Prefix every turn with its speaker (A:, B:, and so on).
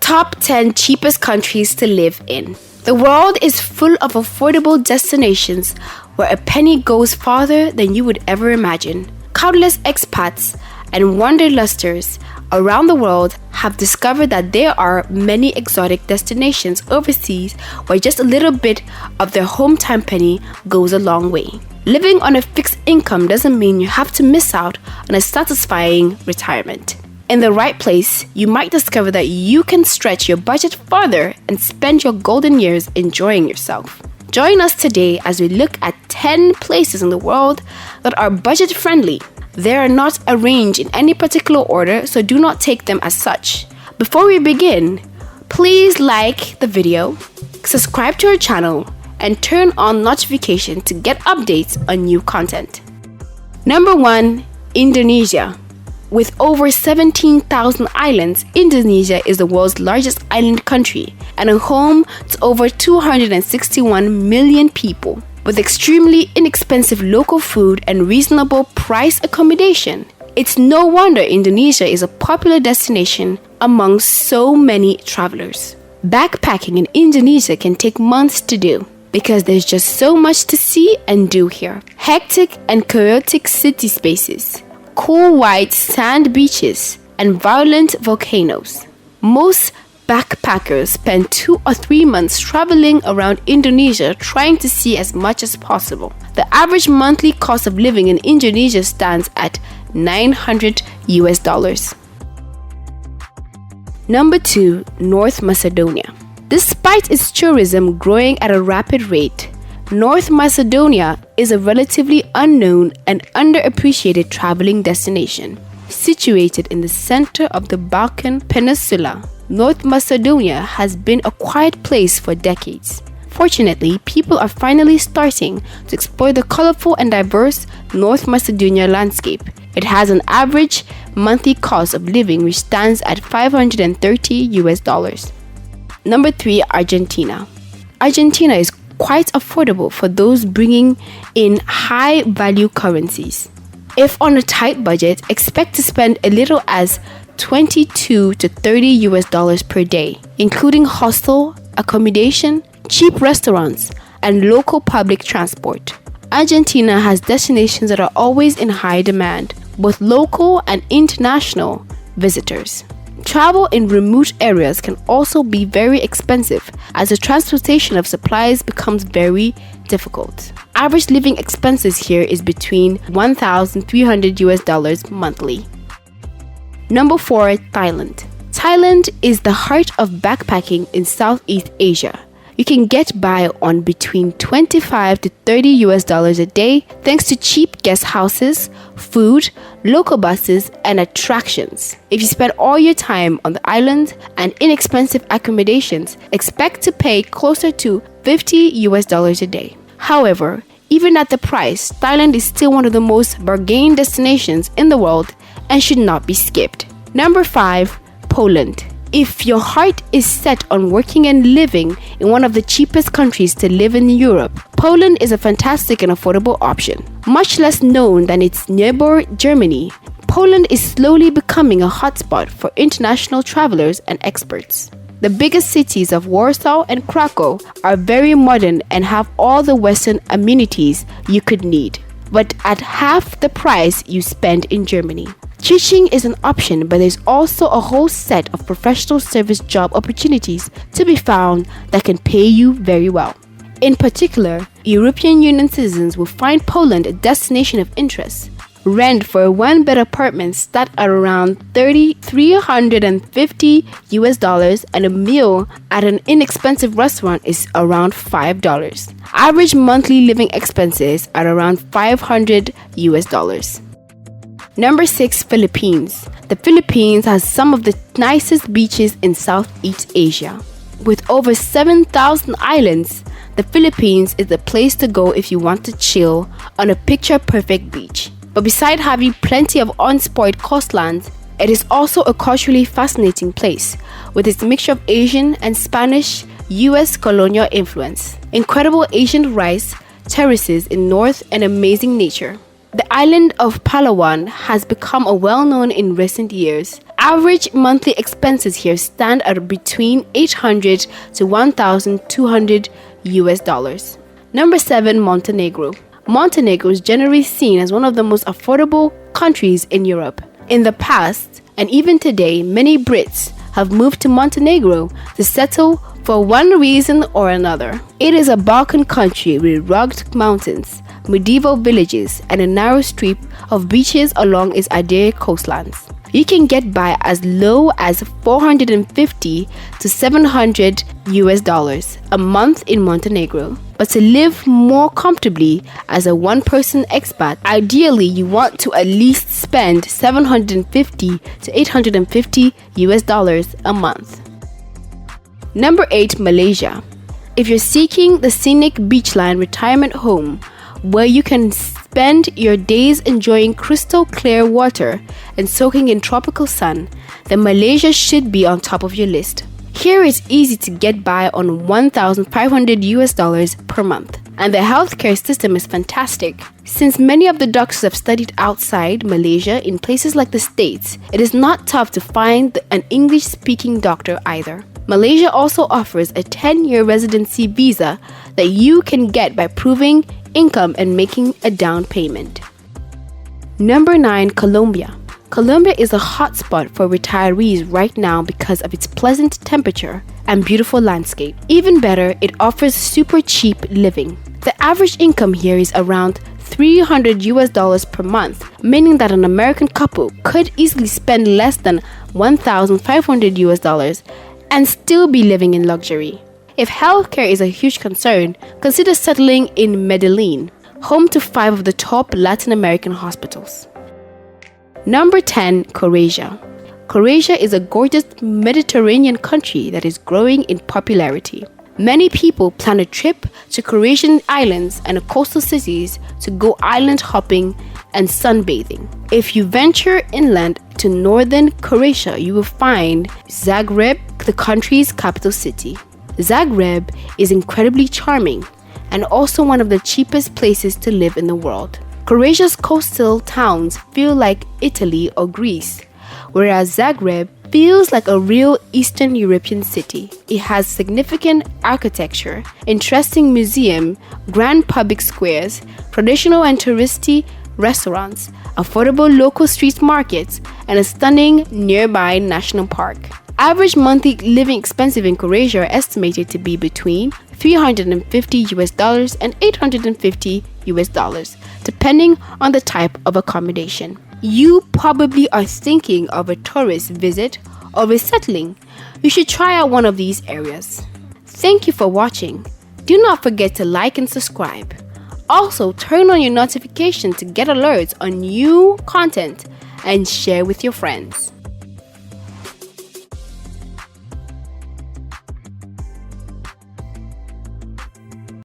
A: Top 10 cheapest countries to live in. The world is full of affordable destinations where a penny goes farther than you would ever imagine. Countless expats and wanderlusters around the world have discovered that there are many exotic destinations overseas where just a little bit of their hometown penny goes a long way. Living on a fixed income doesn't mean you have to miss out on a satisfying retirement. In the right place, you might discover that you can stretch your budget further and spend your golden years enjoying yourself. Join us today as we look at 10 places in the world that are budget friendly. They are not arranged in any particular order, so do not take them as such. Before we begin, please like the video, subscribe to our channel, and turn on notifications to get updates on new content. Number 1. Indonesia. With over 17,000 islands, Indonesia is the world's largest island country and a home to over 261 million people. With extremely inexpensive local food and reasonable price accommodation, it's no wonder Indonesia is a popular destination among so many travelers. Backpacking in Indonesia can take months to do because there's just so much to see and do here. Hectic and chaotic city spaces, cool white sand beaches, and violent volcanoes. Most backpackers spend 2 or 3 months traveling around Indonesia trying to see as much as possible. The average monthly cost of living in Indonesia stands at $900. Number 2. North Macedonia. Despite its tourism growing at a rapid rate, North Macedonia is a relatively unknown and underappreciated traveling destination. Situated in the center of the Balkan Peninsula, North Macedonia has been a quiet place for decades. Fortunately, people are finally starting to explore the colorful and diverse North Macedonia landscape. It has an average monthly cost of living which stands at $530. Number 3. Argentina. Argentina is quite affordable for those bringing in high value currencies. If on a tight budget, expect to spend as little as $22 to $30 per day, including hostel accommodation, cheap restaurants, and local public transport. Argentina has destinations that are always in high demand, both local and international visitors. Travel in remote areas can also be very expensive as the transportation of supplies becomes very difficult. Average living expenses here is between $1,300 monthly. Number 4. Thailand. Thailand is the heart of backpacking in Southeast Asia. You can get by on between $25 to $30 a day thanks to cheap guest houses, food, local buses, and attractions. If you spend all your time on the island and inexpensive accommodations, expect to pay closer to $50 a day. However, even at the price, Thailand is still one of the most bargain destinations in the world and should not be skipped. Number 5. Poland. If your heart is set on working and living in one of the cheapest countries to live in Europe, Poland is a fantastic and affordable option. Much less known than its neighbor Germany, Poland is slowly becoming a hotspot for international travelers and experts. The biggest cities of Warsaw and Krakow are very modern and have all the Western amenities you could need, but at half the price you spend in Germany. Teaching is an option, but there's also a whole set of professional service job opportunities to be found that can pay you very well. In particular, European Union citizens will find Poland a destination of interest. Rent for a one-bed apartment starts at around $350, and a meal at an inexpensive restaurant is around $5. Average monthly living expenses are around $500. Number 6. Philippines. The Philippines has some of the nicest beaches in Southeast Asia. With over 7,000 islands, the Philippines is the place to go if you want to chill on a picture-perfect beach. But besides having plenty of unspoiled coastlands, it is also a culturally fascinating place with its mixture of Asian and Spanish U.S. colonial influence, incredible ancient rice terraces in north, and amazing nature. The island of Palawan has become well-known in recent years average monthly expenses here stand at between $800 to $1,200. Number 7, Montenegro. Montenegro is generally seen as one of the most affordable countries in Europe. In the past, and even today, many Brits have moved to Montenegro to settle for one reason or another. It is a Balkan country with rugged mountains, medieval villages, and a narrow strip of beaches along its Adriatic coastlines. You can get by as low as $450 to $700 a month in Montenegro. But to live more comfortably as a one-person expat, ideally you want to at least spend $750 to $850 a month. Number 8, Malaysia. If you're seeking the scenic beachline retirement home where you can spend your days enjoying crystal clear water and soaking in tropical sun, then Malaysia should be on top of your list. Here it's easy to get by on $1,500 per month, and the healthcare system is fantastic. Since many of the doctors have studied outside Malaysia in places like the States, it is not tough to find an English-speaking doctor either. Malaysia also offers a 10-year residency visa that you can get by proving income and making a down payment. Number 9, Colombia. Colombia is a hotspot for retirees right now because of its pleasant temperature and beautiful landscape. Even better, it offers super cheap living. The average income here is around $300 per month, meaning that an American couple could easily spend less than $1,500 and still be living in luxury. If healthcare is a huge concern, consider settling in Medellin, home to 5 of the top Latin American hospitals. Number 10, Croatia. Croatia is a gorgeous Mediterranean country that is growing in popularity. Many people plan a trip to Croatian islands and coastal cities to go island hopping and sunbathing. If you venture inland to northern Croatia, you will find Zagreb, the country's capital city. Zagreb is incredibly charming and also one of the cheapest places to live in the world. Croatia's coastal towns feel like Italy or Greece, whereas Zagreb feels like a real Eastern European city. It has significant architecture, interesting museums, grand public squares, traditional and touristy restaurants, affordable local street markets, and a stunning nearby national park. Average monthly living expenses in Croatia are estimated to be between $350 and $850, depending on the type of accommodation. You probably are thinking of a tourist visit or resettling. You should try out one of these areas. Thank you for watching. Do not forget to like and subscribe. Also, turn on your notification to get alerts on new content and share with your friends.